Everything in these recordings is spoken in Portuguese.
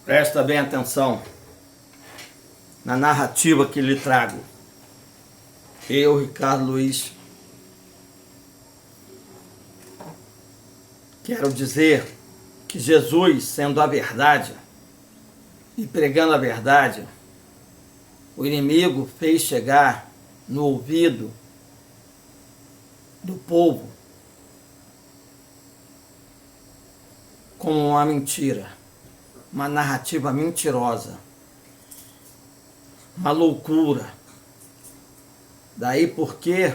Presta bem atenção na narrativa que lhe trago. Eu, Ricardo Luiz, quero dizer que Jesus, sendo a verdade e pregando a verdade, o inimigo fez chegar no ouvido do povo como uma mentira, uma narrativa mentirosa, uma loucura. Daí porque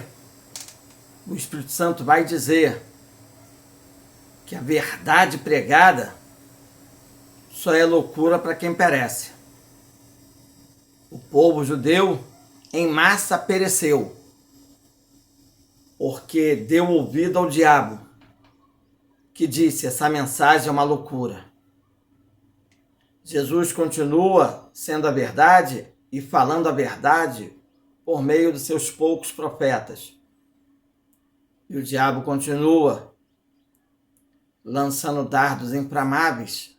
o Espírito Santo vai dizer que a verdade pregada só é loucura para quem perece. O povo judeu em massa pereceu, porque deu ouvido ao diabo, que disse: essa mensagem é uma loucura. Jesus continua sendo a verdade e falando a verdade por meio de seus poucos profetas. E o diabo continua lançando dardos inflamáveis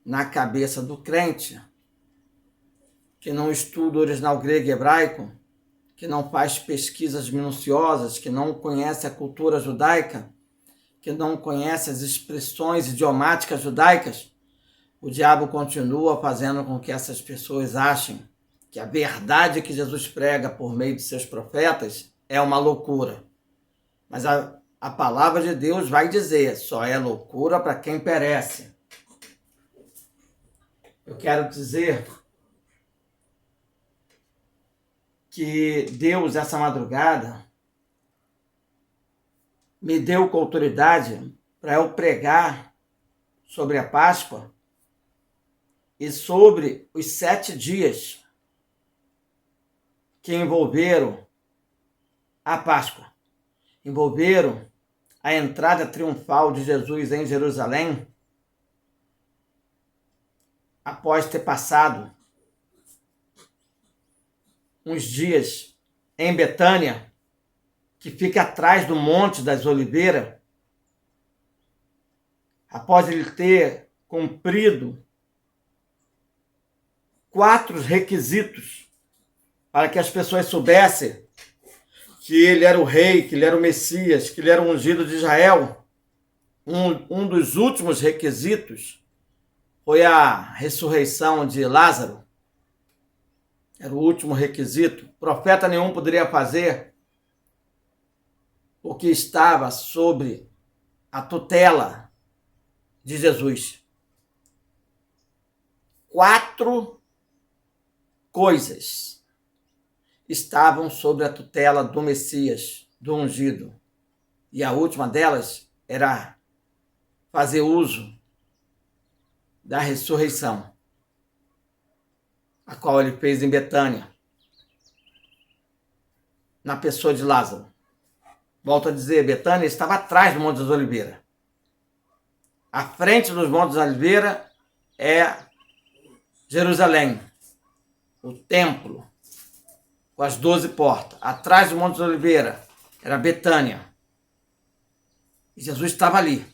na cabeça do crente, que não estuda o original grego e hebraico, que não faz pesquisas minuciosas, que não conhece a cultura judaica, que não conhece as expressões idiomáticas judaicas. O diabo continua fazendo com que essas pessoas achem que a verdade que Jesus prega por meio de seus profetas é uma loucura. Mas a palavra de Deus vai dizer: só é loucura para quem perece. Eu quero dizer que Deus, essa madrugada, me deu com autoridade para eu pregar sobre a Páscoa e sobre os 7 dias que envolveram a Páscoa, envolveram a entrada triunfal de Jesus em Jerusalém, após ter passado uns dias em Betânia, que fica atrás do Monte das Oliveiras, após ele ter cumprido 4 requisitos para que as pessoas soubessem que ele era o rei, que ele era o Messias, que ele era o ungido de Israel. Um dos últimos requisitos foi a ressurreição de Lázaro. Era o último requisito. Profeta nenhum poderia fazer, porque estava sobre a tutela de Jesus. 4 coisas estavam sobre a tutela do Messias, do ungido. E a última delas era fazer uso da ressurreição, a qual ele fez em Betânia, na pessoa de Lázaro. Volto a dizer, Betânia estava atrás do Monte das Oliveiras. À frente dos Montes das Oliveiras é Jerusalém, o templo, com as 12 portas. Atrás do Monte das Oliveiras era Betânia. E Jesus estava ali.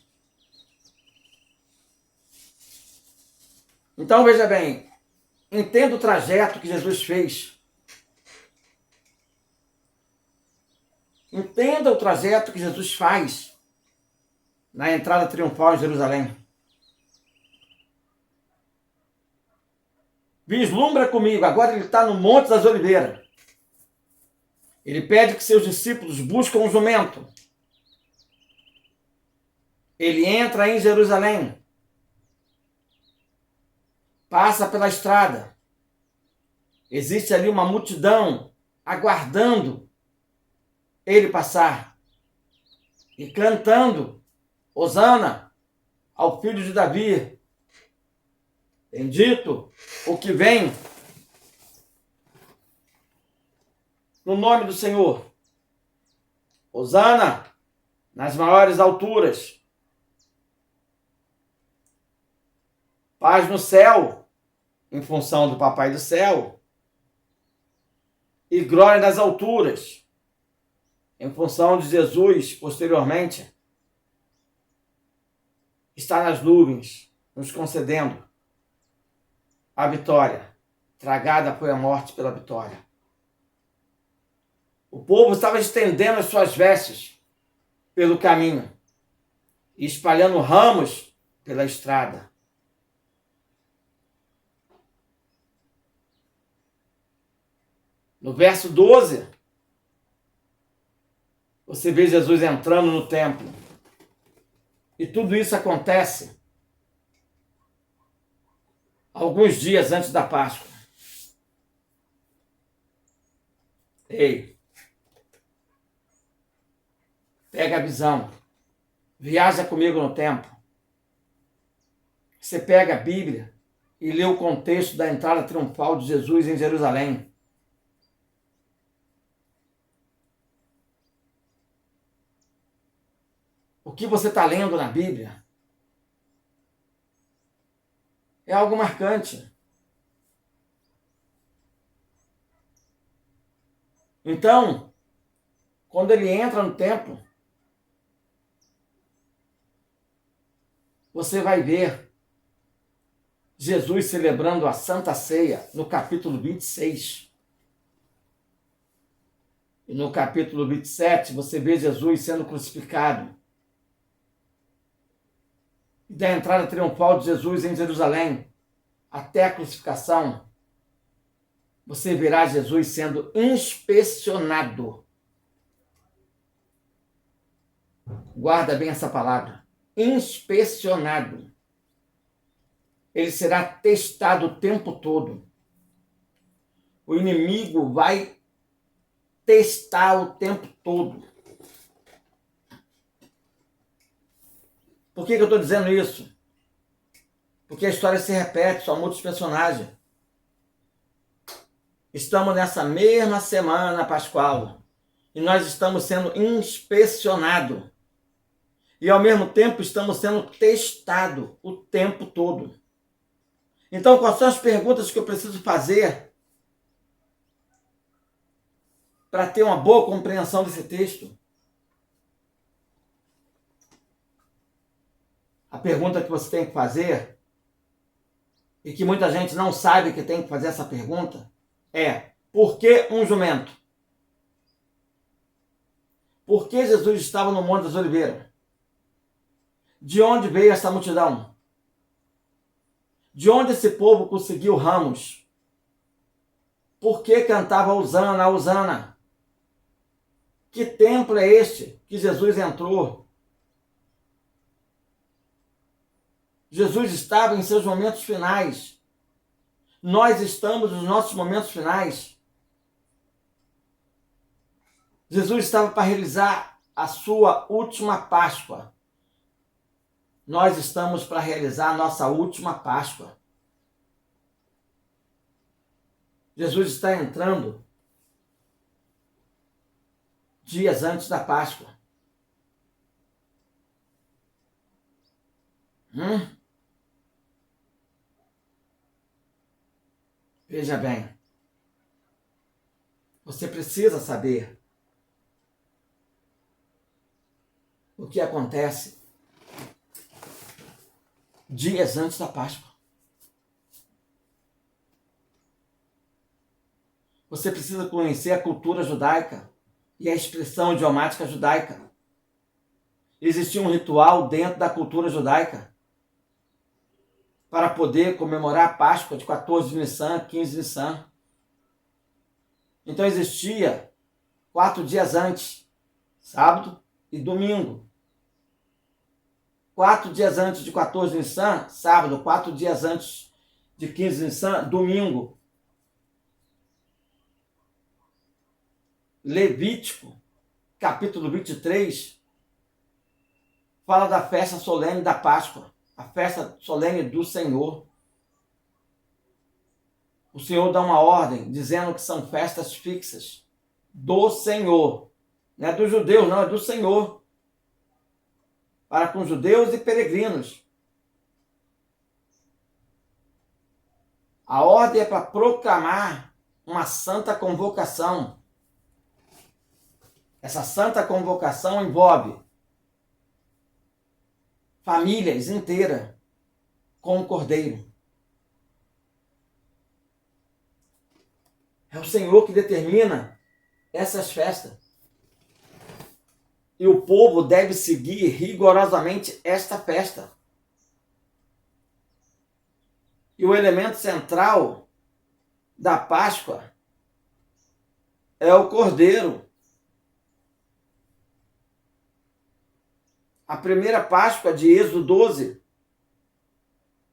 Então, veja bem, entenda o trajeto que Jesus fez. Entenda o trajeto que Jesus faz na entrada triunfal em Jerusalém. Vislumbra comigo, agora ele está no Monte das Oliveiras. Ele pede que seus discípulos busquem um jumento. Ele entra em Jerusalém. Passa pela estrada. Existe ali uma multidão aguardando ele passar e cantando Hosana ao filho de Davi. Bendito o que vem no nome do Senhor. Hosana nas maiores alturas. Paz no céu, em função do Papai do Céu. E glória nas alturas, em função de Jesus, posteriormente, está nas nuvens, nos concedendo a vitória. Tragada foi a morte pela vitória. O povo estava estendendo as suas vestes pelo caminho e espalhando ramos pela estrada. No verso 12, você vê Jesus entrando no templo. E tudo isso acontece alguns dias antes da Páscoa. Ei, pega a visão. Viaja comigo no tempo. Você pega a Bíblia e lê o contexto da entrada triunfal de Jesus em Jerusalém. O que você está lendo na Bíblia é algo marcante. Então, quando ele entra no templo, você vai ver Jesus celebrando a Santa Ceia no capítulo 26. E no capítulo 27, você vê Jesus sendo crucificado. E da entrada triunfal de Jesus em Jerusalém até a crucificação, você verá Jesus sendo inspecionado. Guarda bem essa palavra. Inspecionado. Ele será testado o tempo todo. O inimigo vai testar o tempo todo. Por que eu estou dizendo isso? Porque a história se repete, só muda os personagens. Estamos nessa mesma semana pascual e nós estamos sendo inspecionados. E ao mesmo tempo estamos sendo testados o tempo todo. Então, quais são as perguntas que eu preciso fazer para ter uma boa compreensão desse texto? A pergunta que você tem que fazer, e que muita gente não sabe que tem que fazer essa pergunta, é: por que um jumento? Por que Jesus estava no Monte das Oliveiras? De onde veio essa multidão? De onde esse povo conseguiu ramos? Por que cantava Hosana, Hosana? Que templo é este que Jesus entrou? Jesus estava em seus momentos finais. Nós estamos nos nossos momentos finais. Jesus estava para realizar a sua última Páscoa. Nós estamos para realizar a nossa última Páscoa. Jesus está entrando dias antes da Páscoa. Veja bem, você precisa saber o que acontece dias antes da Páscoa. Você precisa conhecer a cultura judaica e a expressão idiomática judaica. Existia um ritual dentro da cultura judaica para poder comemorar a Páscoa de 14 de Nissan, 15 de Nissan. Então existia 4 dias antes, sábado e domingo. 4 dias antes de 14 de Nissan, sábado. 4 dias antes de 15 de Nissan, domingo. Levítico, capítulo 23, fala da festa solene da Páscoa, a festa solene do Senhor. O Senhor dá uma ordem dizendo que são festas fixas do Senhor. Não é dos judeus, não, é do Senhor. Para com judeus e peregrinos. A ordem é para proclamar uma santa convocação. Essa santa convocação envolve famílias inteiras com o cordeiro. É o Senhor que determina essas festas. E o povo deve seguir rigorosamente esta festa. E o elemento central da Páscoa é o Cordeiro. A primeira Páscoa de Êxodo 12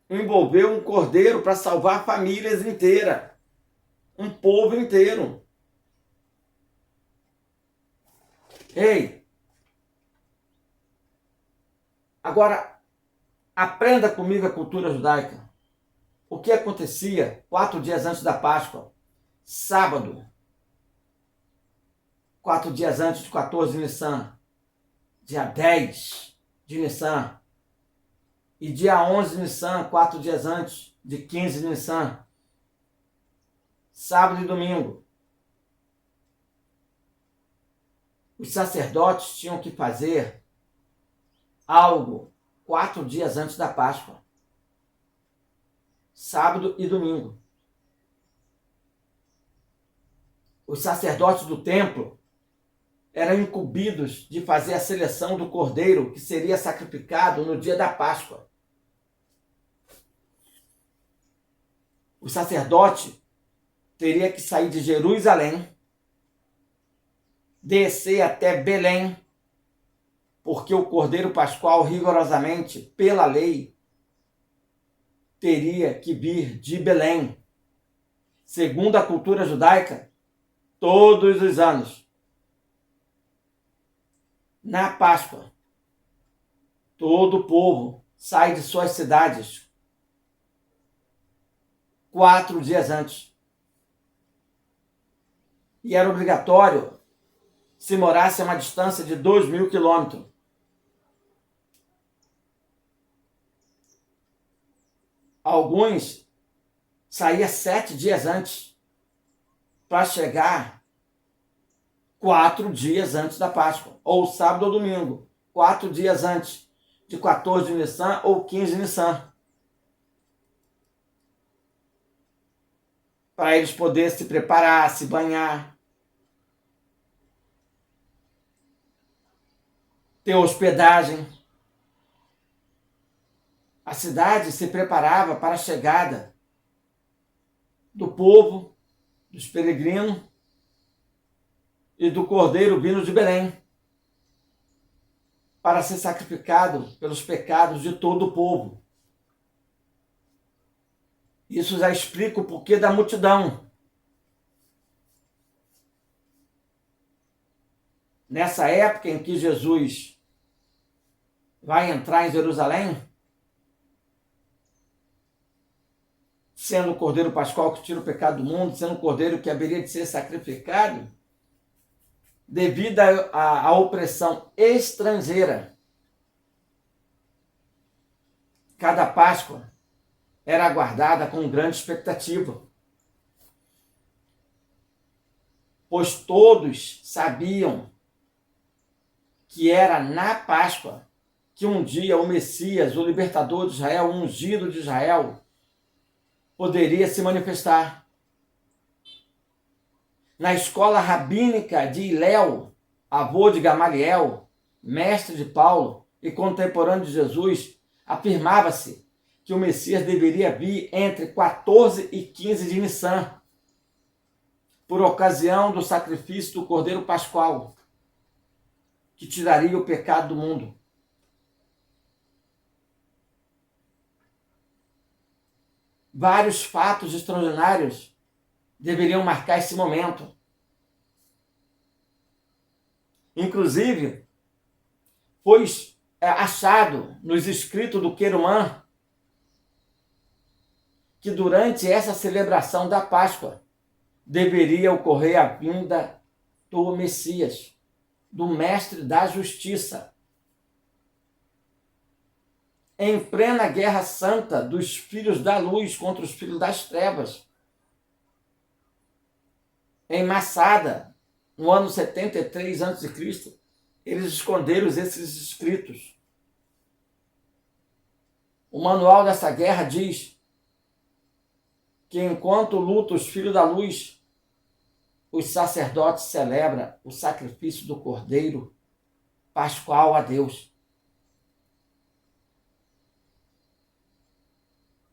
envolveu um cordeiro para salvar famílias inteiras, um povo inteiro. Ei, agora aprenda comigo a cultura judaica. O que acontecia 4 dias antes da Páscoa? Sábado, 4 dias antes de 14 de Nissan, dia 10 de Nissan, e dia 11 de Nissan, 4 dias antes de 15 de Nissan, sábado e domingo. Os sacerdotes tinham que fazer algo 4 dias antes da Páscoa, sábado e domingo. Os sacerdotes do templo eram incumbidos de fazer a seleção do cordeiro que seria sacrificado no dia da Páscoa. O sacerdote teria que sair de Jerusalém, descer até Belém, porque o cordeiro pascual, rigorosamente, pela lei, teria que vir de Belém. Segundo a cultura judaica, todos os anos, na Páscoa, todo o povo sai de suas cidades 4 dias antes. E era obrigatório se morasse a uma distância de 2.000 quilômetros. Alguns saíam 7 dias antes para chegar 4 dias antes da Páscoa, ou sábado ou domingo, 4 dias antes de 14 de Nissan ou 15 de Nissan, para eles poderem se preparar, se banhar, ter hospedagem. A cidade se preparava para a chegada do povo, dos peregrinos e do cordeiro vindo de Belém, para ser sacrificado pelos pecados de todo o povo. Isso já explica o porquê da multidão. Nessa época em que Jesus vai entrar em Jerusalém, sendo o cordeiro pascual que tira o pecado do mundo, sendo o cordeiro que haveria de ser sacrificado, devido à opressão estrangeira, cada Páscoa era aguardada com grande expectativa, pois todos sabiam que era na Páscoa que um dia o Messias, o libertador de Israel, o ungido de Israel, poderia se manifestar. Na escola rabínica de Hilel, avô de Gamaliel, mestre de Paulo e contemporâneo de Jesus, afirmava-se que o Messias deveria vir entre 14 e 15 de Nissan, por ocasião do sacrifício do Cordeiro Pascual, que tiraria o pecado do mundo. Vários fatos extraordinários deveriam marcar esse momento. Inclusive, foi achado nos escritos do Querumã que durante essa celebração da Páscoa deveria ocorrer a vinda do Messias, do Mestre da Justiça. Em plena guerra santa dos filhos da luz contra os filhos das trevas, em Massada, no ano 73 a.C., eles esconderam esses escritos. O manual dessa guerra diz que enquanto lutam os filhos da luz os sacerdotes celebram o sacrifício do Cordeiro Pascual a Deus.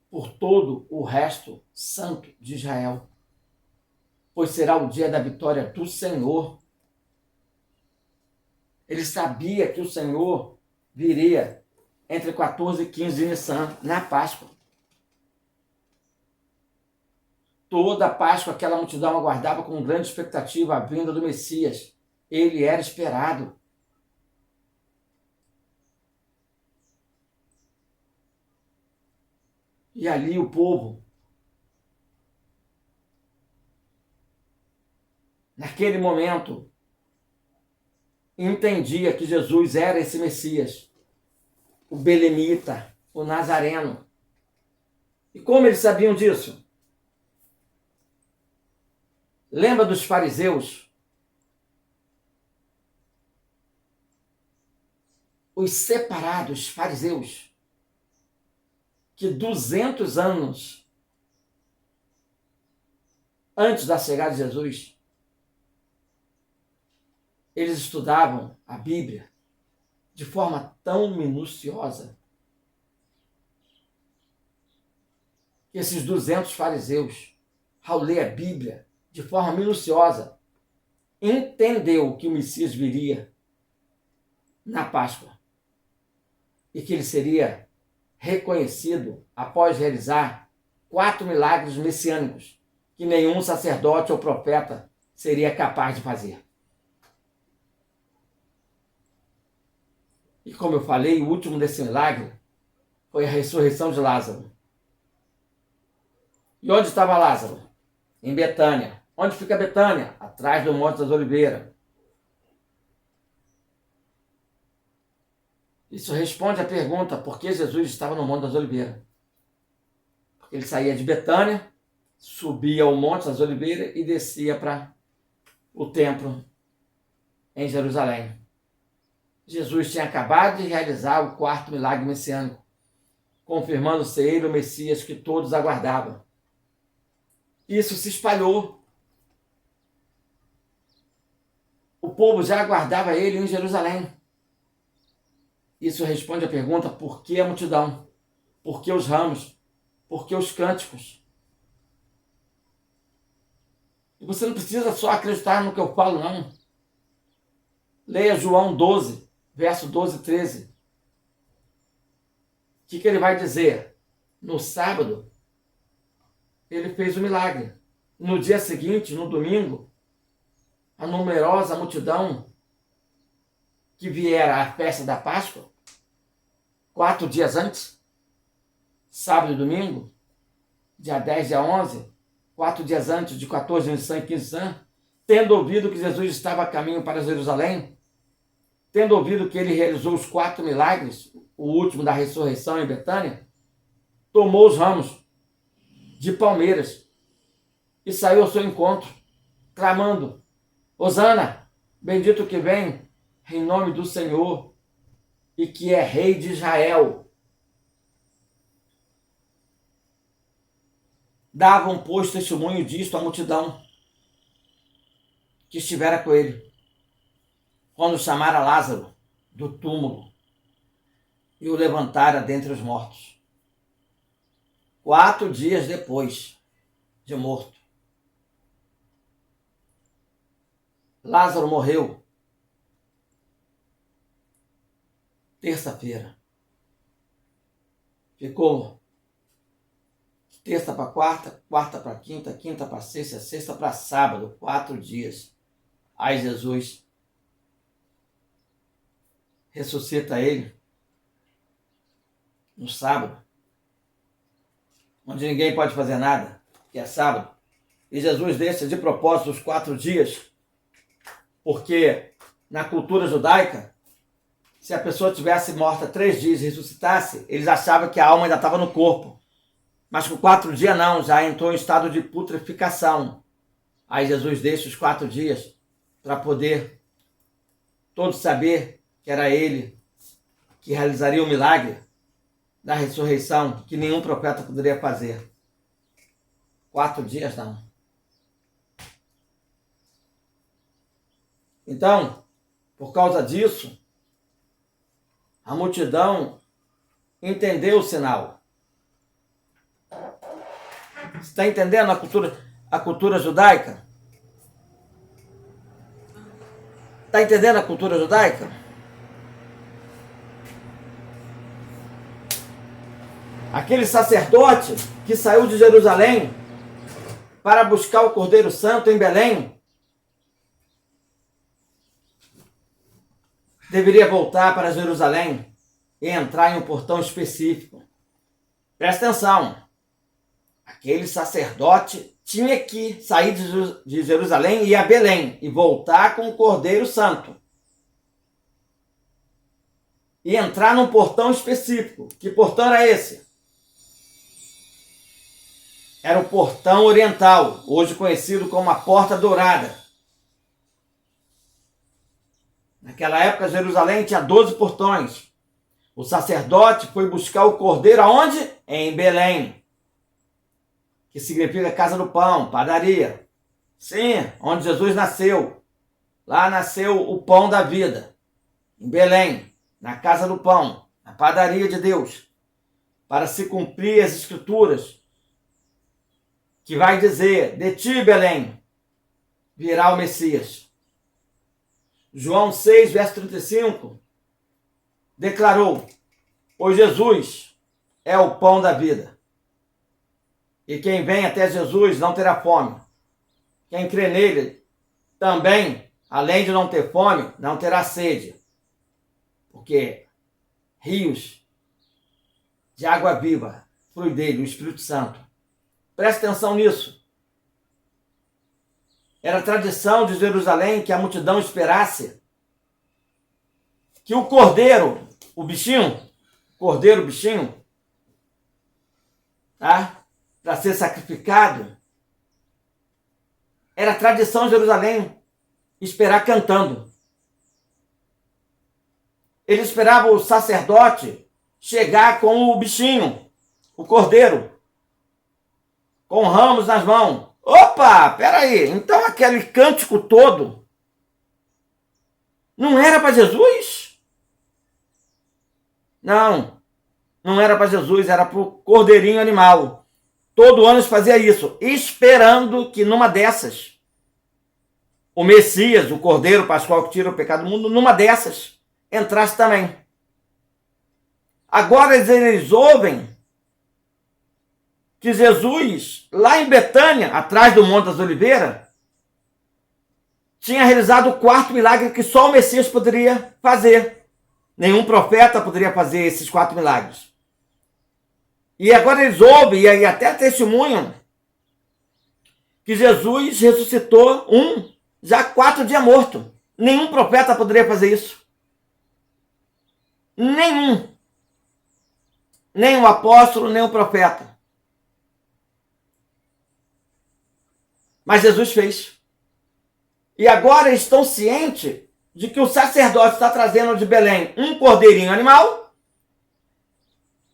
Por todo o resto santo de Israel, pois será o dia da vitória do Senhor. Ele sabia que o Senhor viria entre 14 e 15 de Nissan, na Páscoa. Toda a Páscoa aquela multidão aguardava com grande expectativa a vinda do Messias. Ele era esperado. E ali o povo, naquele momento, entendia que Jesus era esse Messias, o belemita, o nazareno. E como eles sabiam disso? Lembra dos fariseus? Os separados fariseus, que 200 anos antes da chegada de Jesus, eles estudavam a Bíblia de forma tão minuciosa que esses 200 fariseus, ao ler a Bíblia de forma minuciosa, entendeu que o Messias viria na Páscoa e que ele seria reconhecido após realizar 4 milagres messiânicos que nenhum sacerdote ou profeta seria capaz de fazer. E como eu falei, o último desse milagre foi a ressurreição de Lázaro. E onde estava Lázaro? Em Betânia. Onde fica Betânia? Atrás do Monte das Oliveiras. Isso responde à pergunta por que Jesus estava no Monte das Oliveiras. Porque ele saía de Betânia, subia ao Monte das Oliveiras e descia para o templo em Jerusalém. Jesus tinha acabado de realizar o 4º milagre messiânico, confirmando ser ele o Messias que todos aguardavam. Isso se espalhou. O povo já aguardava ele em Jerusalém. Isso responde à pergunta: por que a multidão? Por que os ramos? Por que os cânticos? E você não precisa só acreditar no que eu falo, não. Leia João 12, verso 12 e 13. O que ele vai dizer? No sábado, ele fez o milagre. No dia seguinte, no domingo, a numerosa multidão que viera à festa da Páscoa, 4 dias antes, sábado e domingo, dia 10 e dia 11, 4 dias antes, de 14 de Nissan e 15 de Nissan, tendo ouvido que Jesus estava a caminho para Jerusalém, tendo ouvido que ele realizou os 4 milagres, o último da ressurreição em Betânia, tomou os ramos de palmeiras e saiu ao seu encontro, clamando: Hosana, bendito que vem em nome do Senhor e que é rei de Israel. Davam, pois, testemunho disto à multidão que estivera com ele, quando chamara Lázaro do túmulo e o levantara dentre os mortos. 4 dias depois de morto, Lázaro morreu. Terça-feira. Ficou terça para quarta, quarta para quinta, quinta para sexta, sexta para sábado, 4 dias. Aí Jesus ressuscita ele no sábado, onde ninguém pode fazer nada, que é sábado. E Jesus deixa de propósito os 4 dias, porque na cultura judaica, se a pessoa tivesse morta 3 dias e ressuscitasse, eles achavam que a alma ainda estava no corpo. Mas com 4 dias não, já entrou em estado de putrefação. Aí Jesus deixa os 4 dias para poder todos saber que era ele que realizaria o milagre da ressurreição, que nenhum profeta poderia fazer. 4 dias não. Então, por causa disso, a multidão entendeu o sinal. Você está entendendo a cultura judaica? Está entendendo a cultura judaica? Aquele sacerdote que saiu de Jerusalém para buscar o Cordeiro Santo em Belém deveria voltar para Jerusalém e entrar em um portão específico. Presta atenção. Aquele sacerdote tinha que sair de Jerusalém e ir a Belém e voltar com o Cordeiro Santo. E entrar num portão específico. Que portão era esse? Era o portão oriental, hoje conhecido como a Porta Dourada. Naquela época, Jerusalém tinha 12 portões. O sacerdote foi buscar o cordeiro aonde? Em Belém, que significa casa do pão, padaria. Sim, onde Jesus nasceu. Lá nasceu o pão da vida. Em Belém, na casa do pão, na padaria de Deus. Para se cumprir as escrituras, que vai dizer, de ti, Belém, virá o Messias. João 6, verso 35, declarou, pois Jesus é o pão da vida. E quem vem até Jesus não terá fome. Quem crê nele também, além de não ter fome, não terá sede. Porque rios de água viva flui dele, o Espírito Santo. Preste atenção nisso. Era tradição de Jerusalém que a multidão esperasse que o cordeiro, o bichinho, tá? Para ser sacrificado, era tradição de Jerusalém esperar cantando. Ele esperava o sacerdote chegar com o bichinho, o cordeiro, com ramos nas mãos. Opa, peraí, então aquele cântico todo não era para Jesus? Não era para Jesus, era para o cordeirinho animal. Todo ano eles faziam isso, esperando que numa dessas, o Messias, o Cordeiro Pascual que tira o pecado do mundo, numa dessas, entrasse também. Agora eles ouvem que Jesus, lá em Betânia, atrás do Monte das Oliveiras, tinha realizado o quarto milagre que só o Messias poderia fazer. Nenhum profeta poderia fazer esses 4 milagres. E agora eles ouvem e até testemunham que Jesus ressuscitou já 4 dias morto. Nenhum profeta poderia fazer isso. Nenhum. Nem o apóstolo, nem o profeta. Mas Jesus fez. E agora eles estão cientes de que o sacerdote está trazendo de Belém um cordeirinho animal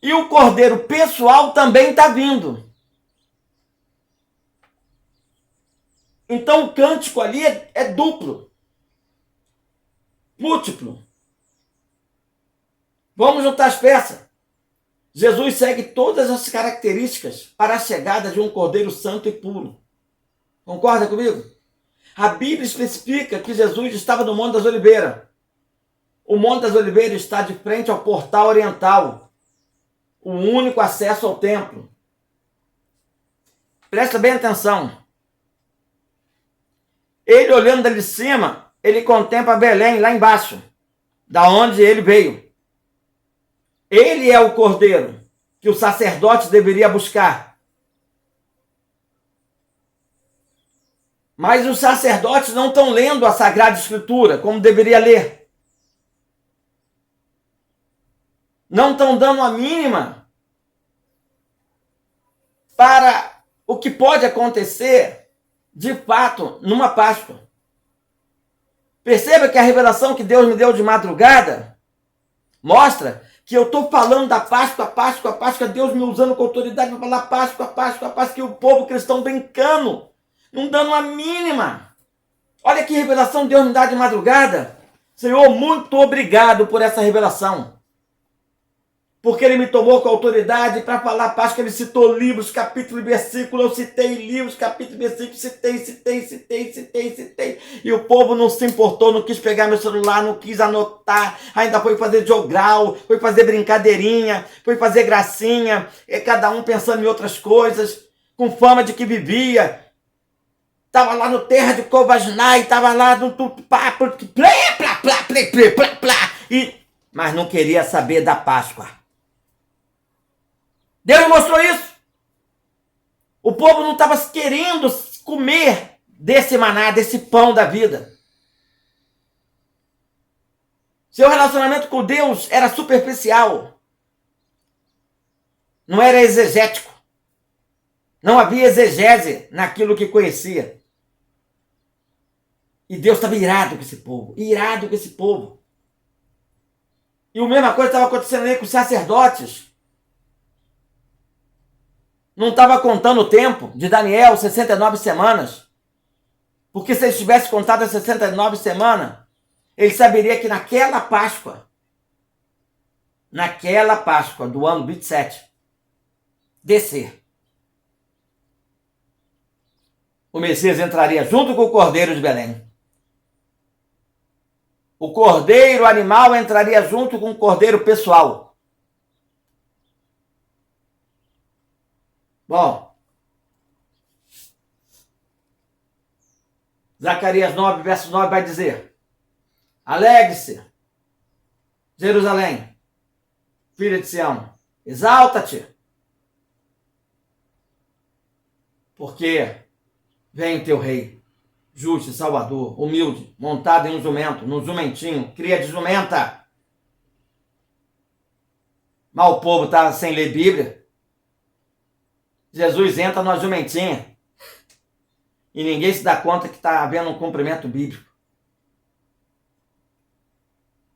e o cordeiro pessoal também está vindo. Então o cântico ali é duplo, múltiplo. Vamos juntar as peças. Jesus segue todas as características para a chegada de um cordeiro santo e puro. Concorda comigo? A Bíblia especifica que Jesus estava no Monte das Oliveiras. O Monte das Oliveiras está de frente ao portal oriental, o único acesso ao templo. Presta bem atenção. Ele olhando dali de cima, ele contempla Belém lá embaixo, da onde ele veio. Ele é o cordeiro que o sacerdote deveria buscar. Mas os sacerdotes não estão lendo a Sagrada Escritura como deveria ler. Não estão dando a mínima para o que pode acontecer, de fato, numa Páscoa. Perceba que a revelação que Deus me deu de madrugada mostra que eu estou falando da Páscoa, Deus me usando com autoridade para falar Páscoa, que o povo cristão brincando, não dando a mínima Olha que revelação Deus me dá de madrugada. Senhor, muito obrigado por essa revelação. Porque Ele me tomou com autoridade para falar a Páscoa. Ele citou livros, capítulo e versículo. Eu citei livros, capítulo e versículo. Citei. E o povo não se importou, não quis pegar meu celular, não quis anotar. Ainda foi fazer jogral, foi fazer brincadeirinha, foi fazer gracinha. E cada um pensando em outras coisas, com fama de que vivia. Estava lá no terra de Covasnai, estava lá no mas não queria saber da Páscoa. Deus mostrou isso. O povo não estava querendo comer desse maná, desse pão da vida. Seu relacionamento com Deus era superficial. Não era exegético. Não havia exegese naquilo que conhecia. E Deus estava irado com esse povo. Irado com esse povo. E a mesma coisa estava acontecendo aí com os sacerdotes. Não estava contando o tempo de Daniel, 69 semanas. Porque se ele tivesse contado as 69 semanas, ele saberia que naquela Páscoa do ano 27, descer, o Messias entraria junto com o Cordeiro de Belém. O Cordeiro animal entraria junto com o Cordeiro pessoal. Bom, Zacarias 9, verso 9 vai dizer: alegre-se, Jerusalém, filha de Sião, exalta-te, porque vem teu rei, justo e salvador, humilde, montado em um jumento, num jumentinho, cria de jumenta. Mas o povo está sem ler Bíblia. Jesus entra numa jumentinha e ninguém se dá conta que está havendo um cumprimento bíblico.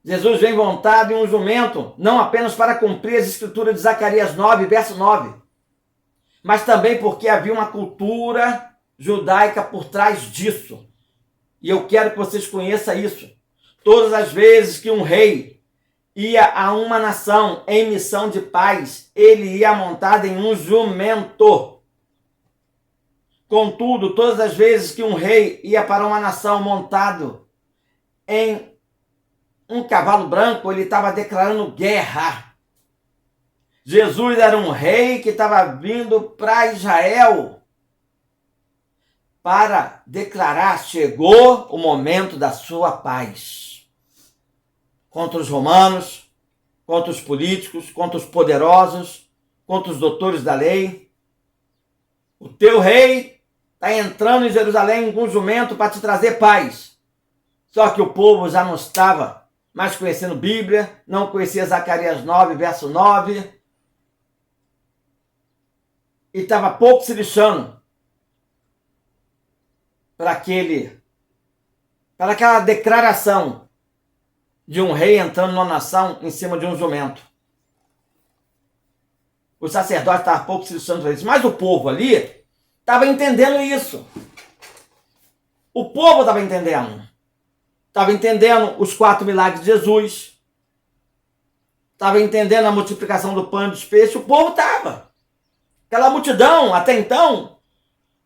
Jesus vem montado em um jumento, não apenas para cumprir as escrituras de Zacarias 9, verso 9, mas também porque havia uma cultura judaica por trás disso. E eu quero que vocês conheçam isso. Todas as vezes que um rei ia a uma nação em missão de paz, ele ia montado em um jumento. Contudo, todas as vezes que um rei ia para uma nação montado em um cavalo branco, ele estava declarando guerra. Jesus era um rei que estava vindo para Israel para declarar: chegou o momento da sua paz. Contra os romanos, contra os políticos, contra os poderosos, contra os doutores da lei. O teu rei está entrando em Jerusalém com um jumento para te trazer paz. Só que o povo já não estava mais conhecendo Bíblia, não conhecia Zacarias 9, verso 9, e estava pouco se lixando para aquela declaração de um rei entrando numa nação em cima de um jumento. Os sacerdotes estavam pouco se lixando para isso, mas o povo ali estava entendendo isso. O povo estava entendendo. Estava entendendo os 4 milagres de Jesus. Estava entendendo a multiplicação do pão e dos peixes. O povo estava. Aquela multidão, até então,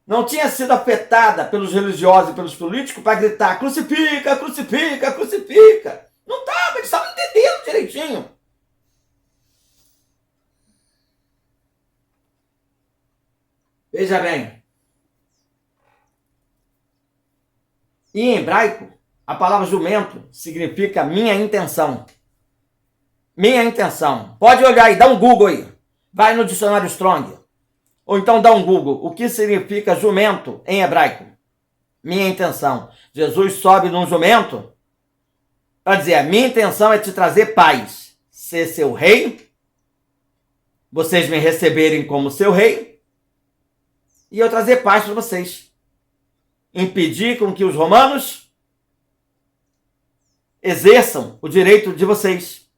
não tinha sido afetada pelos religiosos e pelos políticos para gritar: crucifica, crucifica, crucifica. Não estava, eles estavam entendendo direitinho. Veja bem. Em hebraico, a palavra jumento significa minha intenção. Minha intenção. Pode olhar aí, dá um Google aí. Vai no dicionário Strong. Ou então dá um Google. O que significa jumento em hebraico? Minha intenção. Jesus sobe num jumento para dizer: a minha intenção é te trazer paz. Ser seu rei. Vocês me receberem como seu rei. E eu trazer paz para vocês. Impedir com que os romanos exerçam o direito de vocês.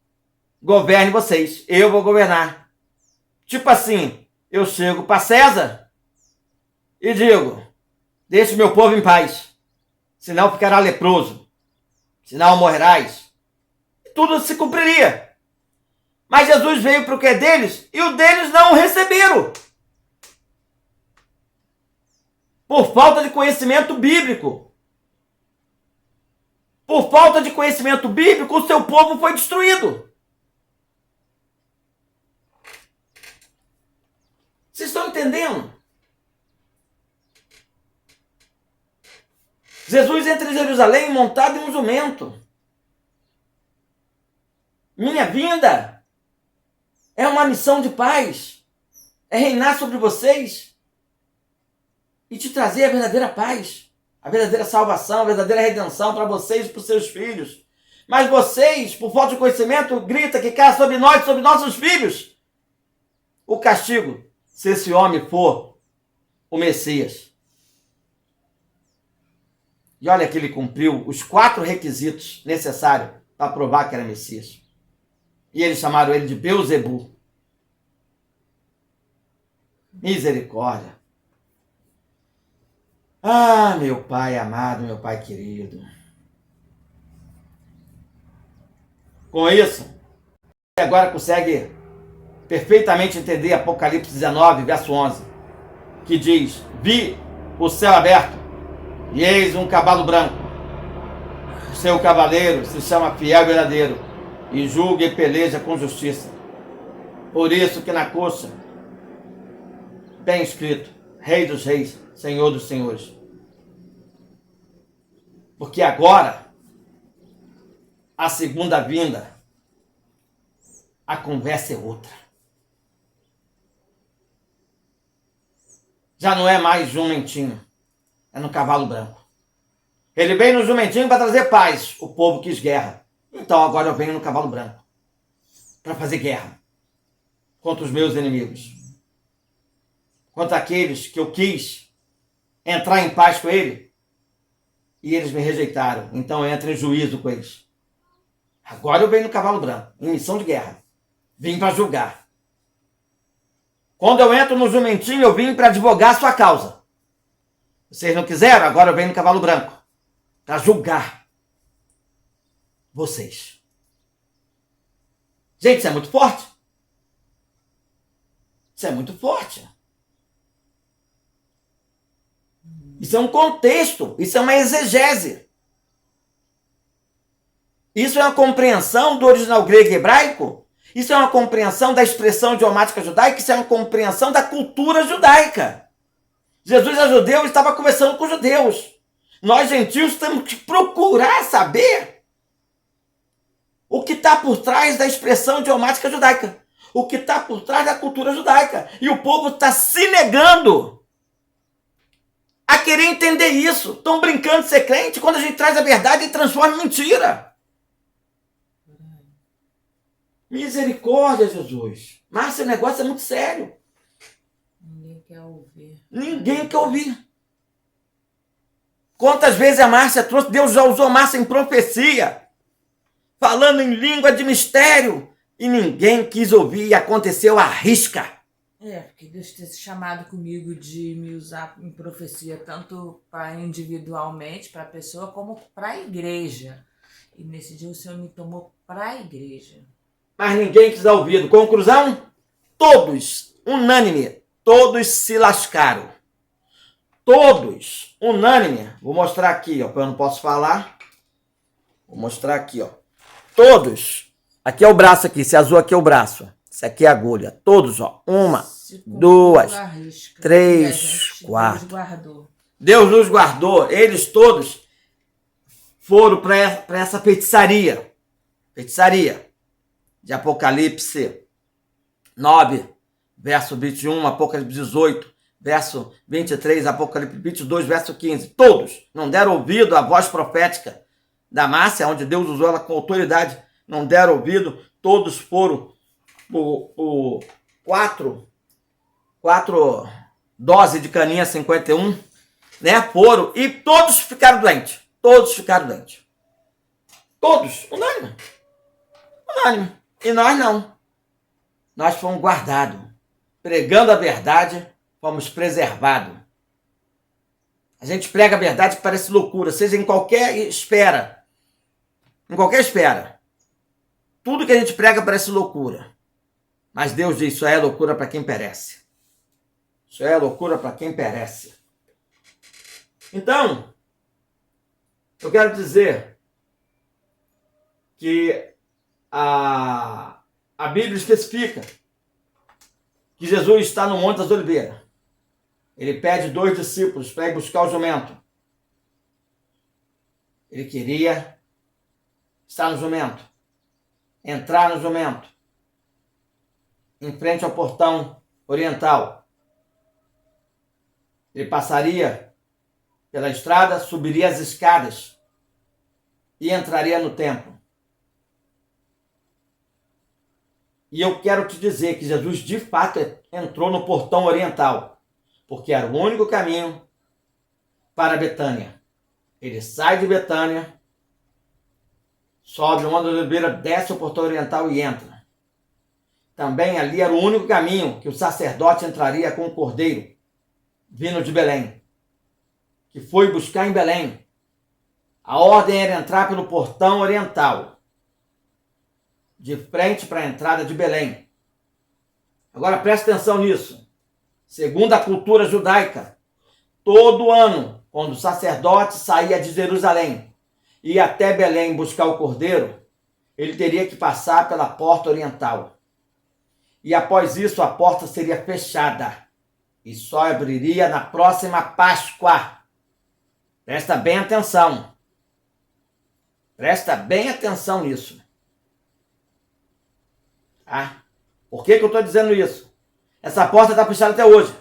Governe vocês. Eu vou governar. Tipo assim, eu chego para César e digo: deixe meu povo em paz. senão ficará leproso, senão morrerás. E tudo se cumpriria. Mas Jesus veio para o que é deles, e os deles não o receberam. Por falta de conhecimento bíblico. Por falta de conhecimento bíblico, o seu povo foi destruído. Vocês estão entendendo? Jesus entra em Jerusalém montado em um jumento. Minha vinda é uma missão de paz. É reinar sobre vocês e te trazer a verdadeira paz, a verdadeira salvação, a verdadeira redenção para vocês e para os seus filhos. Mas vocês, por falta de conhecimento, gritam que cai sobre nós, sobre nossos filhos, o castigo, se esse homem for o Messias. E olha que ele cumpriu os 4 requisitos necessários para provar que era Messias. E eles chamaram ele de Beuzebu. Misericórdia. Ah, meu Pai amado, meu Pai querido. Com isso, você agora consegue perfeitamente entender Apocalipse 19, verso 11, que diz: vi o céu aberto, e eis um cavalo branco. O seu cavaleiro se chama Fiel e Verdadeiro, e julga e peleja com justiça. Por isso que na coxa tem escrito: Rei dos Reis, Senhor dos Senhores. Porque agora, a segunda vinda, a conversa é outra. Já não é mais jumentinho, é no cavalo branco. Ele veio no jumentinho para trazer paz, o povo quis guerra. Então agora eu venho no cavalo branco, para fazer guerra contra os meus inimigos. Contra aqueles que eu quis entrar em paz com ele, e eles me rejeitaram. Então eu entro em juízo com eles. Agora eu venho no cavalo branco, em missão de guerra. Vim para julgar. Quando eu entro no jumentinho, eu vim para advogar a sua causa. Vocês não quiseram? Agora eu venho no cavalo branco, para julgar vocês. Gente, isso é muito forte. Isso é muito forte. Isso é um contexto, isso é uma exegese. Isso é uma compreensão do original grego e hebraico. Isso é uma compreensão da expressão idiomática judaica. Isso é uma compreensão da cultura judaica. Jesus é judeu e estava conversando com os judeus. Nós, gentios, temos que procurar saber o que está por trás da expressão idiomática judaica. O que está por trás da cultura judaica. E o povo está se negando a querer entender isso. Estão brincando de ser crente quando a gente traz a verdade e transforma em mentira. Misericórdia, Jesus. Mas esse negócio é muito sério. Ninguém quer ouvir. Ninguém quer ouvir. Quantas vezes a Márcia trouxe, Deus já usou a Márcia em profecia, falando em língua de mistério, e ninguém quis ouvir e aconteceu a risca. Porque Deus tem se chamado comigo de me usar em profecia, tanto para individualmente, para a pessoa, como para a igreja. E nesse dia o Senhor me tomou para a igreja. Mas ninguém quis dar ouvido. Conclusão? Todos, unânime, todos se lascaram. Todos, unânime. Vou mostrar aqui, ó, porque eu não posso falar. Vou mostrar aqui, ó. Todos. Aqui é o braço aqui, esse azul aqui é o braço. Esse aqui é a agulha. Todos, ó. 1, 2, 3, 4. Deus nos guardou. Eles todos foram para essa feitiçaria. Feitiçaria. De Apocalipse 9, verso 21, Apocalipse 18, verso 23, Apocalipse 22, verso 15. Todos não deram ouvido à voz profética da Márcia, onde Deus usou ela com autoridade. Não deram ouvido. Todos foram por 4 doses de caninha 51, né? Foram e todos ficaram doentes. Todos ficaram doentes. Todos, unânime. Unânime. E nós não. Nós fomos guardados. Pregando a verdade, fomos preservados. A gente prega a verdade que parece loucura, seja em qualquer esfera. Em qualquer esfera. Tudo que a gente prega parece loucura. Mas Deus diz, isso é loucura para quem perece. Isso é loucura para quem perece. Então, eu quero dizer que a Bíblia especifica que Jesus está no Monte das Oliveiras. Ele pede 2 discípulos para ir buscar o jumento. Ele queria estar no jumento, entrar no jumento, em frente ao portão oriental. Ele passaria pela estrada, subiria as escadas e entraria no templo. E eu quero te dizer que Jesus de fato entrou no portão oriental, porque era o único caminho para Betânia. Ele sai de Betânia, sobe o Monte da Oliveira, desce o portão oriental e entra. Também ali era o único caminho que o sacerdote entraria com o cordeiro, vindo de Belém, que foi buscar em Belém. A ordem era entrar pelo portão oriental, de frente para a entrada de Belém. Agora preste atenção nisso. Segundo a cultura judaica, todo ano, quando o sacerdote saía de Jerusalém e ia até Belém buscar o cordeiro, ele teria que passar pela porta oriental. E após isso, a porta seria fechada e só abriria na próxima Páscoa. Presta bem atenção. Presta bem atenção nisso. Ah, por que eu estou dizendo isso? Essa porta está fechada até hoje.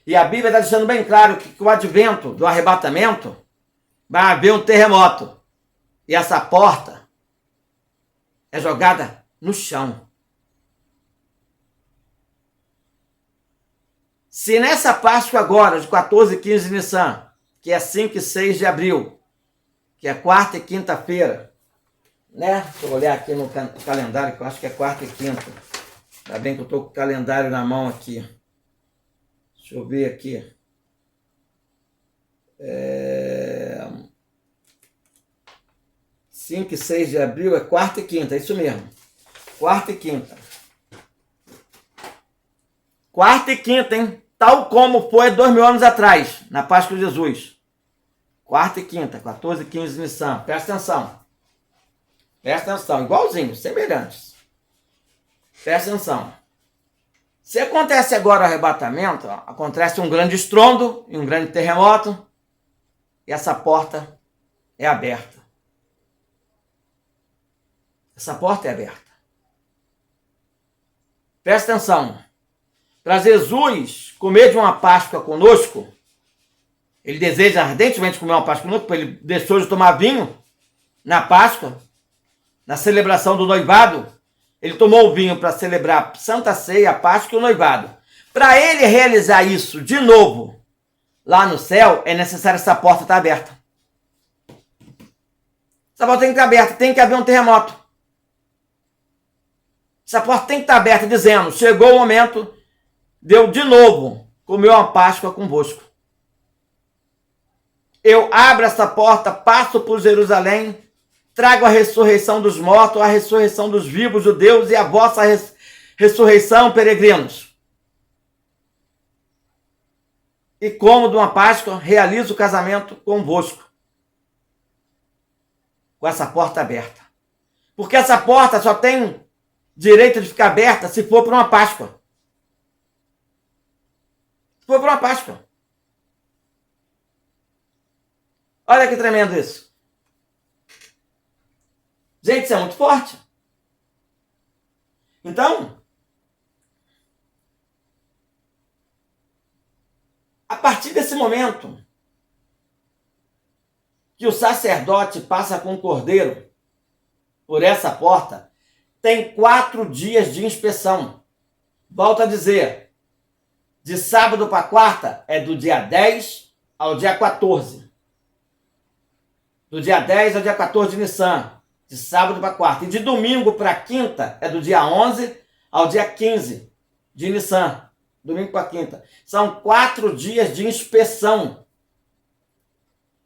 E a Bíblia está deixando bem claro que com o advento do arrebatamento vai haver um terremoto. E essa porta é jogada no chão. Se nessa Páscoa agora, de 14 e 15 de Nissan, que é 5 e 6 de abril, que é quarta e quinta-feira, né? Deixa eu olhar aqui no calendário, que eu acho que é quarta e quinta. Ainda bem que eu estou com o calendário na mão aqui. Deixa eu ver aqui. 5 e 6 de abril é quarta e quinta, é isso mesmo. Quarta e quinta. Quarta e quinta, hein? Tal como foi 2000 anos atrás, na Páscoa de Jesus. Quarta e quinta, 14 e 15 de Nissan. Presta atenção. Presta atenção, igualzinho, semelhantes. Presta atenção. Se acontece agora o arrebatamento, ó, acontece um grande estrondo e um grande terremoto, e essa porta é aberta. Essa porta é aberta. Presta atenção. Para Jesus comer de uma Páscoa conosco, ele deseja ardentemente comer uma Páscoa conosco, porque ele deixou de tomar vinho na Páscoa, na celebração do noivado. Ele tomou o vinho para celebrar Santa Ceia, a Páscoa e o noivado. Para ele realizar isso de novo lá no céu, é necessário essa porta estar aberta. Essa porta tem que estar aberta, tem que haver um terremoto. Essa porta tem que estar aberta, dizendo, chegou o momento de eu de novo comer uma Páscoa convosco. Eu abro essa porta, passo por Jerusalém, trago a ressurreição dos mortos, a ressurreição dos vivos, judeus, e a vossa ressurreição, peregrinos. E como de uma Páscoa, realizo o casamento convosco. Com essa porta aberta. Porque essa porta só tem direito de ficar aberta se for para uma Páscoa. Se for para uma Páscoa. Olha que tremendo isso. Gente, isso é muito forte. Então, a partir desse momento que o sacerdote passa com o cordeiro por essa porta, tem 4 dias de inspeção. Volto a dizer, de sábado para quarta é do dia 10 ao dia 14. Do dia 10 ao dia 14 de Nissan. De sábado para quarta. E de domingo para quinta é do dia 11 ao dia 15 de Nissan. domingo para quinta. São 4 dias de inspeção.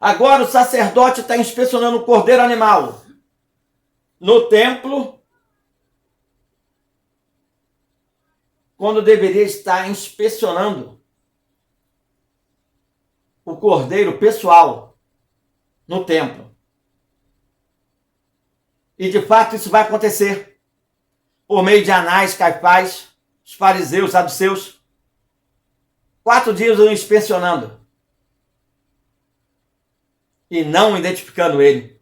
Agora o sacerdote está inspecionando o cordeiro animal no templo, quando deveria estar inspecionando o cordeiro pessoal no templo. E de fato isso vai acontecer por meio de Anás, Caifás, os fariseus, saduceus. 4 dias eu inspecionando e não identificando ele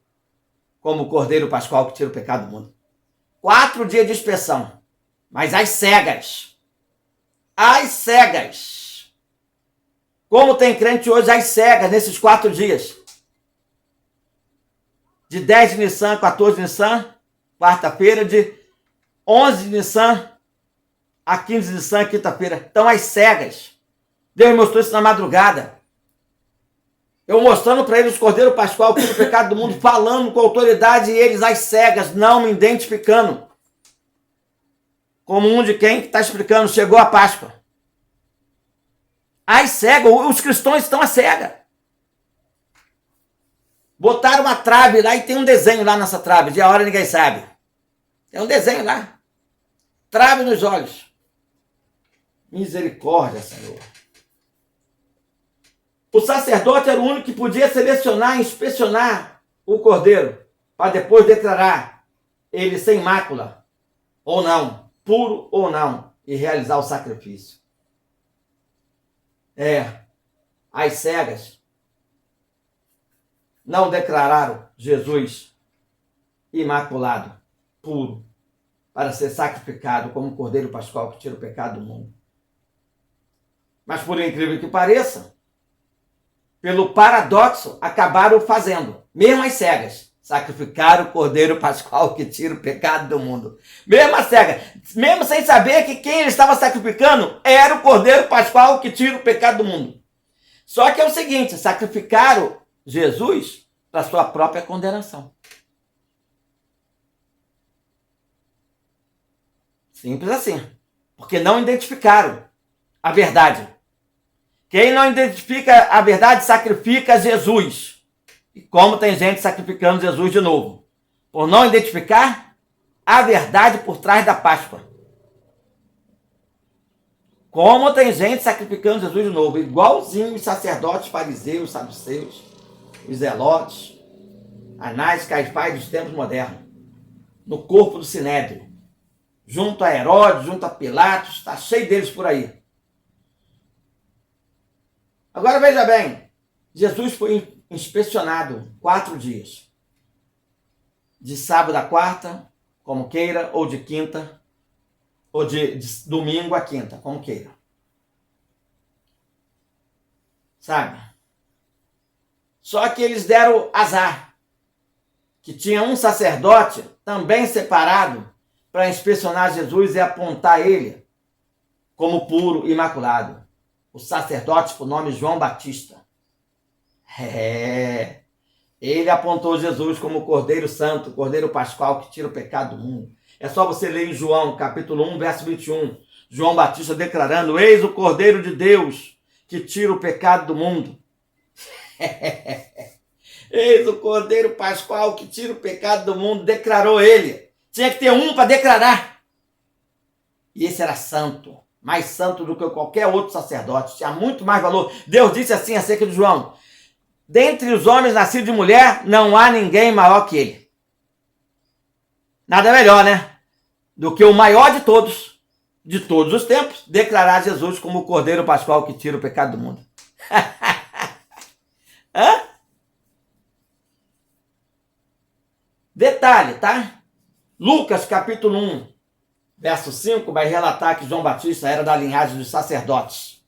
como o cordeiro pascual que tira o pecado do mundo. 4 dias de inspeção, mas às cegas. Às cegas. Como tem crente hoje às cegas nesses 4 dias? De 10 de Nissan, 14 de Nissan, quarta-feira, de 11 de Nissan a 15 de Nissan, quinta-feira. Estão às cegas. Deus mostrou isso na madrugada. Eu mostrando para eles o cordeiro pascual que tira o pecado do mundo, falando com autoridade, e eles às cegas, não me identificando. Como um de quem está explicando, chegou a Páscoa. Às cegas, os cristãos estão às cegas. Botaram uma trave lá e tem um desenho lá nessa trave, de a hora ninguém sabe. Tem um desenho lá. Trave nos olhos. Misericórdia, Senhor. O sacerdote era o único que podia selecionar e inspecionar o cordeiro, para depois declarar ele sem mácula, ou não, puro ou não, e realizar o sacrifício. As cegas não declararam Jesus imaculado, puro, para ser sacrificado como um cordeiro pascual que tira o pecado do mundo. Mas por incrível que pareça, pelo paradoxo, acabaram fazendo, mesmo as cegas, sacrificar o cordeiro pascual que tira o pecado do mundo. Mesmo as cegas, mesmo sem saber que quem ele estava sacrificando era o cordeiro pascual que tira o pecado do mundo. Só que é o seguinte, sacrificaram Jesus para sua própria condenação. Simples assim. Porque não identificaram a verdade. Quem não identifica a verdade, sacrifica Jesus. E como tem gente sacrificando Jesus de novo? Por não identificar a verdade por trás da Páscoa. Como tem gente sacrificando Jesus de novo? Igualzinho os sacerdotes, fariseus, saduceus, os zelotes, Anás, Caifás dos tempos modernos. No corpo do Sinédrio. Junto a Herodes, junto a Pilatos, está cheio deles por aí. Agora veja bem, Jesus foi inspecionado 4 dias. De sábado a quarta, como queira, ou de quinta, ou de domingo a quinta, como queira. Sabe? Só que eles deram azar, que tinha um sacerdote também separado para inspecionar Jesus e apontar ele como puro e imaculado. O sacerdote por nome João Batista. Ele apontou Jesus como Cordeiro Santo, Cordeiro Pascual que tira o pecado do mundo. É só você ler em João, capítulo 1, verso 21. João Batista declarando, eis o Cordeiro de Deus que tira o pecado do mundo. Eis o Cordeiro Pascual que tira o pecado do mundo, declarou ele. Tinha que ter um para declarar. E esse era santo. Mais santo do que qualquer outro sacerdote, tinha muito mais valor. Deus disse assim acerca de João, dentre os homens nascidos de mulher, não há ninguém maior que ele. Nada melhor, né? Do que o maior de todos os tempos, declarar Jesus como o Cordeiro Pascual que tira o pecado do mundo. Hã? Detalhe, tá? Lucas capítulo 1, verso 5, vai relatar que João Batista era da linhagem dos sacerdotes.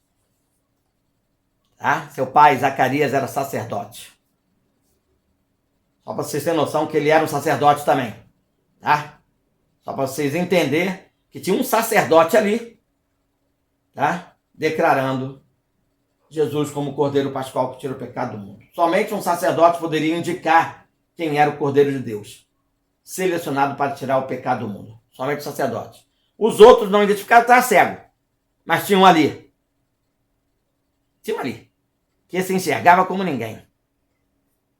Tá? Seu pai, Zacarias, era sacerdote. Só para vocês terem noção que ele era um sacerdote também. Tá? Só para vocês entenderem que tinha um sacerdote ali, tá? Declarando Jesus como o Cordeiro Pascual que tira o pecado do mundo. Somente um sacerdote poderia indicar quem era o Cordeiro de Deus, selecionado para tirar o pecado do mundo. Somente o sacerdote. Os outros não identificaram, estavam cegos. Mas tinha um ali. Tinha um ali. Que se enxergava como ninguém.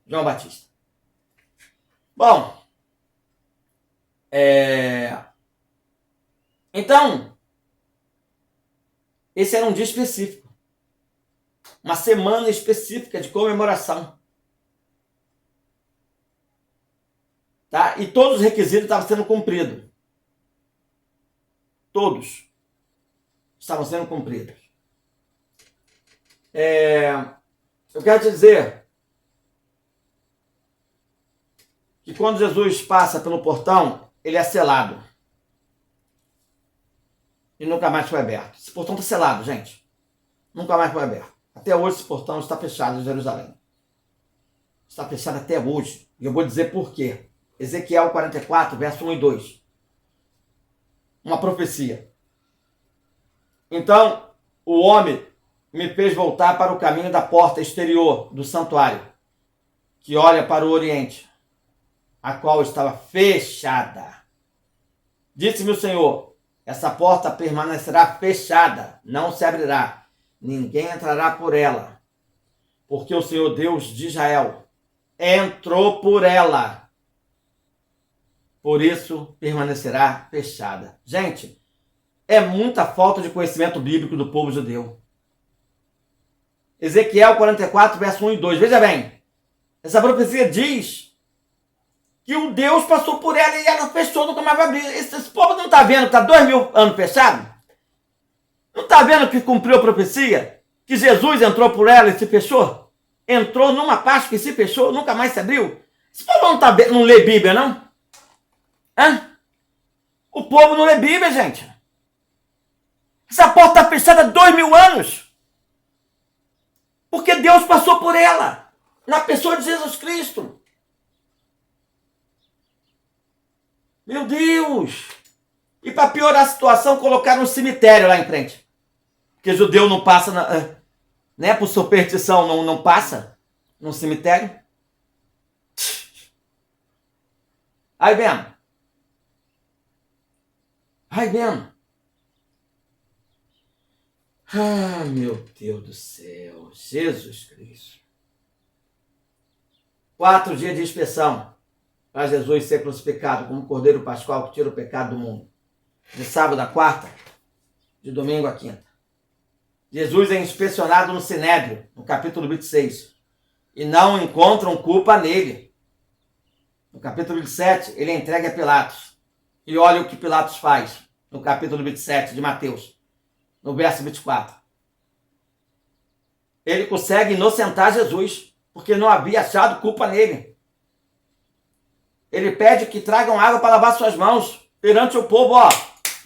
João Batista. Bom. Então, esse era um dia específico. Uma semana específica de comemoração. Tá? E todos os requisitos estavam sendo cumpridos. Todos estavam sendo cumpridos. Eu quero te dizer que quando Jesus passa pelo portão, ele é selado. E nunca mais foi aberto. Esse portão está selado, gente. Nunca mais foi aberto. Até hoje esse portão está fechado em Jerusalém. Está fechado até hoje. E eu vou dizer por quê. Ezequiel 44, verso 1 e 2. Uma profecia. Então, o homem me fez voltar para o caminho da porta exterior do santuário, que olha para o oriente, a qual estava fechada. Disse-me o Senhor, essa porta permanecerá fechada, não se abrirá, ninguém entrará por ela, porque o Senhor Deus de Israel entrou por ela. Por isso permanecerá fechada. Gente, é muita falta de conhecimento bíblico do povo judeu. Ezequiel 44, verso 1 e 2. Veja bem, essa profecia diz que o Deus passou por ela e ela fechou, nunca mais vai abrir. Esse povo não está vendo que está 2000 anos fechado? Não está vendo que cumpriu a profecia? Que Jesus entrou por ela e se fechou? Entrou numa parte que se fechou, nunca mais se abriu? Esse povo não lê Bíblia, não? Hã? O povo não lê Bíblia, gente. Essa porta está fechada há 2000 anos. Porque Deus passou por ela. Na pessoa de Jesus Cristo. Meu Deus. E para piorar a situação, colocaram um cemitério lá em frente. Porque judeu não passa, né? Por superstição, não passa no cemitério. Aí vem. Vai vendo. Ah, meu Deus do céu. Jesus Cristo. 4 dias de inspeção para Jesus ser crucificado como Cordeiro Pascual que tira o pecado do mundo. De sábado a quarta, de domingo a quinta. Jesus é inspecionado no Sinédrio, no capítulo 26. E não encontram culpa nele. No capítulo 27, ele é entregue a Pilatos. E olha o que Pilatos faz no capítulo 27 de Mateus, no verso 24. Ele consegue inocentar Jesus, porque não havia achado culpa nele. Ele pede que tragam água para lavar suas mãos perante o povo. Ó,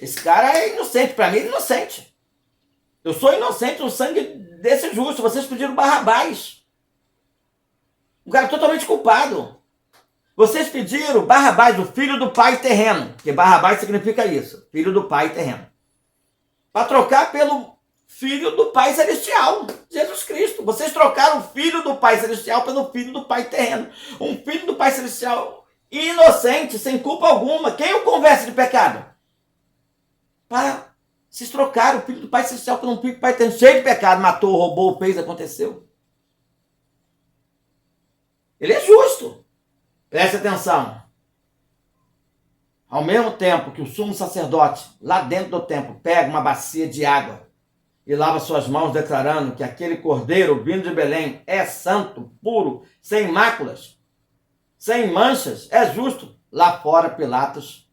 esse cara é inocente, para mim ele é inocente. Eu sou inocente no sangue desse justo. Vocês pediram Barrabás. Um cara totalmente culpado. Vocês pediram Barrabás, o filho do pai terreno, porque Barrabás significa isso, filho do pai terreno, para trocar pelo filho do pai celestial, Jesus Cristo. Vocês trocaram o filho do pai celestial pelo filho do pai terreno. Um filho do pai celestial inocente, sem culpa alguma. Quem o convence de pecado? Para vocês trocaram o filho do pai celestial pelo filho do pai terreno, cheio de pecado, matou, roubou, fez, aconteceu. Ele é justo. Preste atenção. Ao mesmo tempo que o sumo sacerdote, lá dentro do templo, pega uma bacia de água e lava suas mãos, declarando que aquele cordeiro vindo de Belém é santo, puro, sem máculas, sem manchas, é justo. Lá fora, Pilatos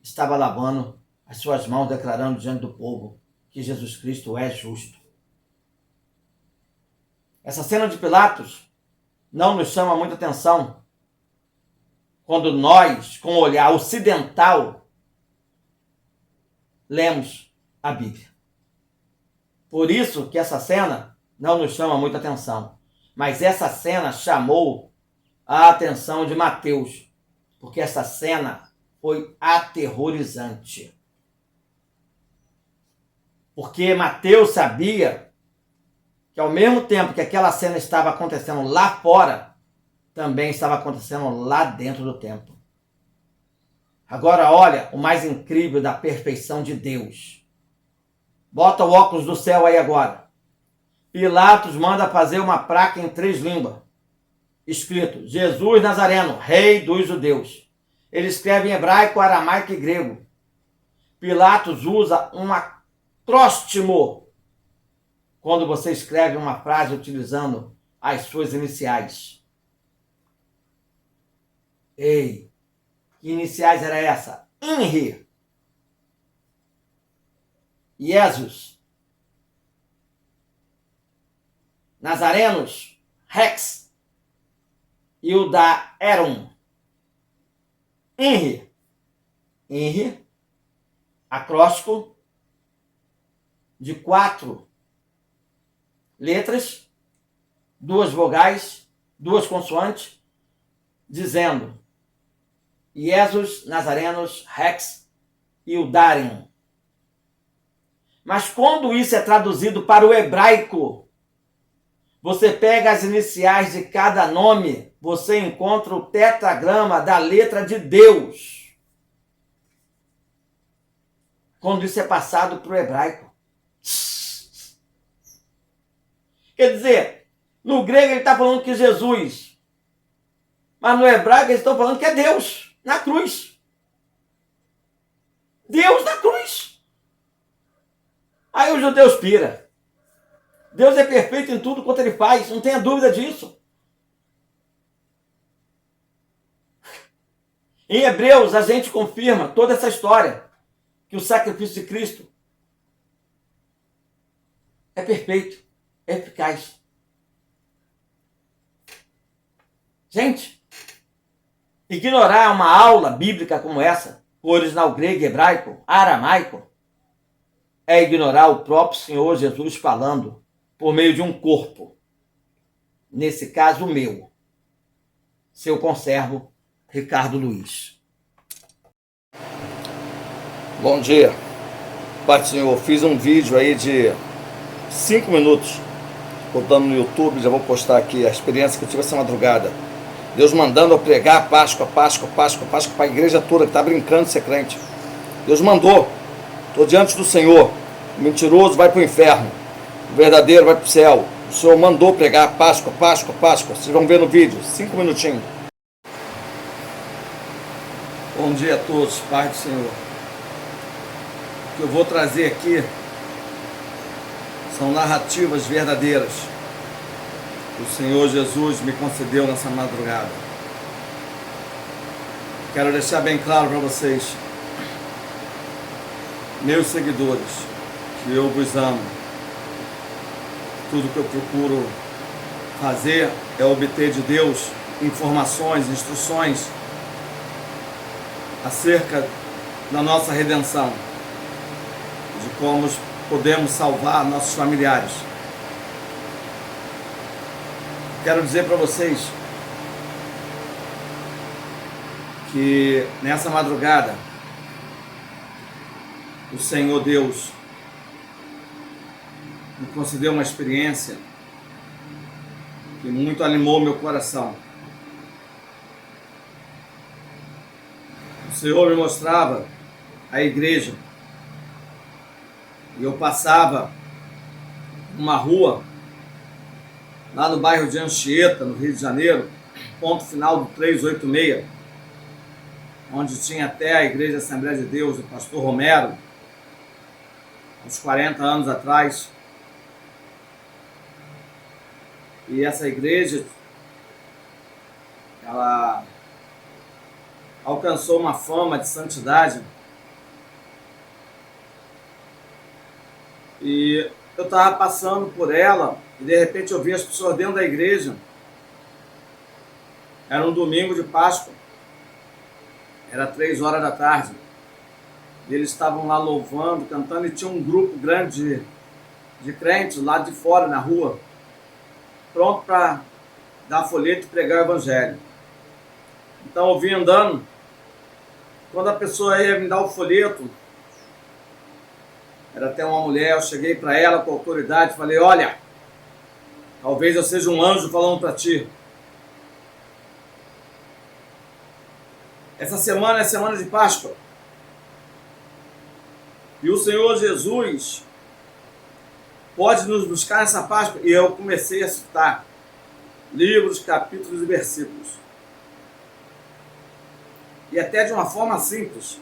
estava lavando as suas mãos, declarando diante do povo que Jesus Cristo é justo. Essa cena de Pilatos não nos chama muita atenção quando nós, com o olhar ocidental, lemos a Bíblia. Por isso que essa cena não nos chama muita atenção. Mas essa cena chamou a atenção de Mateus, porque essa cena foi aterrorizante. Porque Mateus sabia que ao mesmo tempo que aquela cena estava acontecendo lá fora, também estava acontecendo lá dentro do templo. Agora olha o mais incrível da perfeição de Deus. Bota o óculos do céu aí agora. Pilatos manda fazer uma placa em 3 línguas. Escrito, Jesus Nazareno, rei dos judeus. Ele escreve em hebraico, aramaico e grego. Pilatos usa um acróstimo quando você escreve uma frase utilizando as suas iniciais. Ei, que iniciais era essa? Henry. Jesus. Nazarenos. Rex. Hilda Erum. Henry. Henry. Acróstico de 4 letras, 2 vogais, 2 consoantes, dizendo Jesus Nazarenos Rex Hildarim. Mas quando isso é traduzido para o hebraico, você pega as iniciais de cada nome, você encontra o tetragrama da letra de Deus. Quando isso é passado para o hebraico. Quer dizer, no grego ele está falando que Jesus, mas no hebraico eles estão falando que é Deus, na cruz. Deus na cruz. Aí os judeus pira. Deus é perfeito em tudo quanto ele faz, não tenha dúvida disso. Em Hebreus a gente confirma toda essa história, que o sacrifício de Cristo é perfeito, é eficaz. Gente, ignorar uma aula bíblica como essa, o original grego, hebraico, aramaico, é ignorar o próprio Senhor Jesus falando por meio de um corpo. Nesse caso, o meu. Seu conservo, Ricardo Luiz. Bom dia. Pai do Senhor, fiz um vídeo aí de 5 minutos, botando no YouTube, já vou postar aqui a experiência que eu tive essa madrugada. Deus mandando eu pregar Páscoa para a igreja toda que está brincando de ser crente. Deus mandou. Estou diante do Senhor. O mentiroso vai para o inferno. O verdadeiro vai para o céu. O Senhor mandou pregar Páscoa. Vocês vão ver no vídeo, 5 minutinhos. Bom dia a todos, Pai do Senhor. O que eu vou trazer aqui são narrativas verdadeiras que o Senhor Jesus me concedeu nessa madrugada. Quero deixar bem claro para vocês, meus seguidores, que eu vos amo. Tudo que eu procuro fazer é obter de Deus informações, instruções acerca da nossa redenção, de como podemos salvar nossos familiares. Quero dizer para vocês que nessa madrugada o Senhor Deus me concedeu uma experiência que muito animou meu coração. O Senhor me mostrava a igreja e eu passava uma rua lá no bairro de Anchieta, no Rio de Janeiro, ponto final do 386, onde tinha até a Igreja Assembleia de Deus, do pastor Romero, uns 40 anos atrás. E essa igreja, ela alcançou uma fama de santidade. E eu estava passando por ela e de repente eu vi as pessoas dentro da igreja. Era um domingo de Páscoa. Era 3 horas da tarde. E eles estavam lá louvando, cantando, e tinha um grupo grande de crentes lá de fora, na rua, pronto para dar folheto e pregar o evangelho. Então eu vim andando. Quando a pessoa ia me dar o folheto, era até uma mulher, eu cheguei para ela com autoridade e falei: olha, talvez eu seja um anjo falando para ti. Essa semana é semana de Páscoa. E o Senhor Jesus pode nos buscar nessa Páscoa. E eu comecei a citar livros, capítulos e versículos. E até de uma forma simples.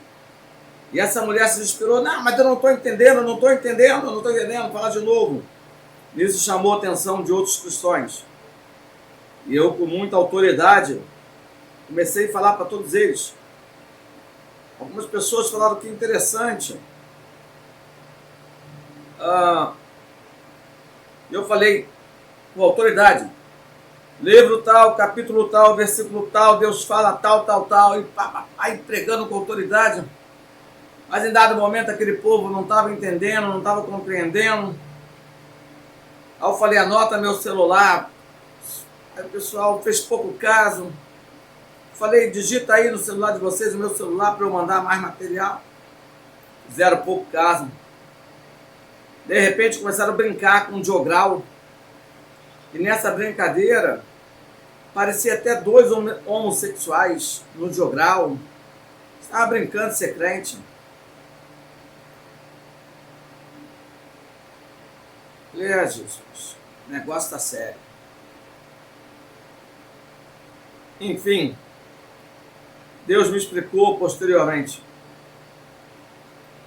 E essa mulher se desesperou. Não, mas eu não estou entendendo, Fala de novo. Isso chamou a atenção de outros cristãos. E eu, com muita autoridade, comecei a falar para todos eles. Algumas pessoas falaram que interessante. Eu falei com autoridade. Livro tal, capítulo tal, versículo tal, Deus fala tal, e aí pregando com autoridade. Mas em dado momento aquele povo não estava entendendo, não estava compreendendo. Aí eu falei, anota meu celular. Aí o pessoal fez pouco caso. Falei, digita aí no celular de vocês o meu celular para eu mandar mais material. Fizeram pouco caso. De repente começaram a brincar com o jogral. E nessa brincadeira, parecia até dois homossexuais no jogral. Estava brincando de ser crente. Falei, Jesus, o negócio está sério. Enfim, Deus me explicou posteriormente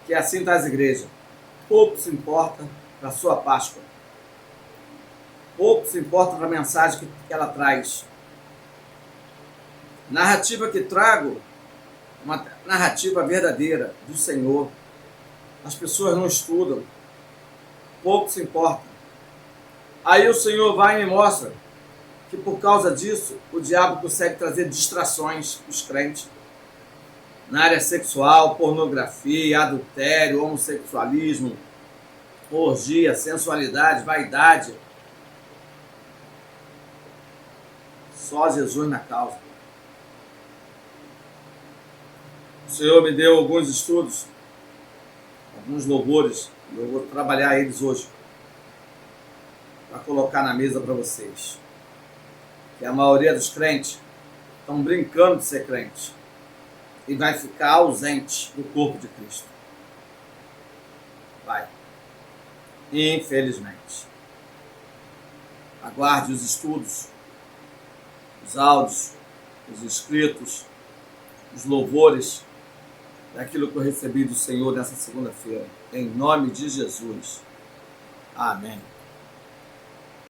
que assim está as igrejas. Pouco se importa para a sua Páscoa. Pouco se importa para a mensagem que ela traz. Narrativa que trago, uma narrativa verdadeira do Senhor. As pessoas não estudam. Pouco se importa. Aí o Senhor vai e me mostra que por causa disso o diabo consegue trazer distrações para os crentes na área sexual, pornografia, adultério, homossexualismo, orgia, sensualidade, vaidade. Só Jesus na causa. O Senhor me deu alguns estudos, alguns louvores, e eu vou trabalhar eles hoje para colocar na mesa para vocês. Que a maioria dos crentes estão brincando de ser crente e vai ficar ausente do corpo de Cristo. Vai. Infelizmente. Aguarde os estudos, os áudios, os escritos, os louvores daquilo que eu recebi do Senhor nessa segunda-feira. Em nome de Jesus. Amém.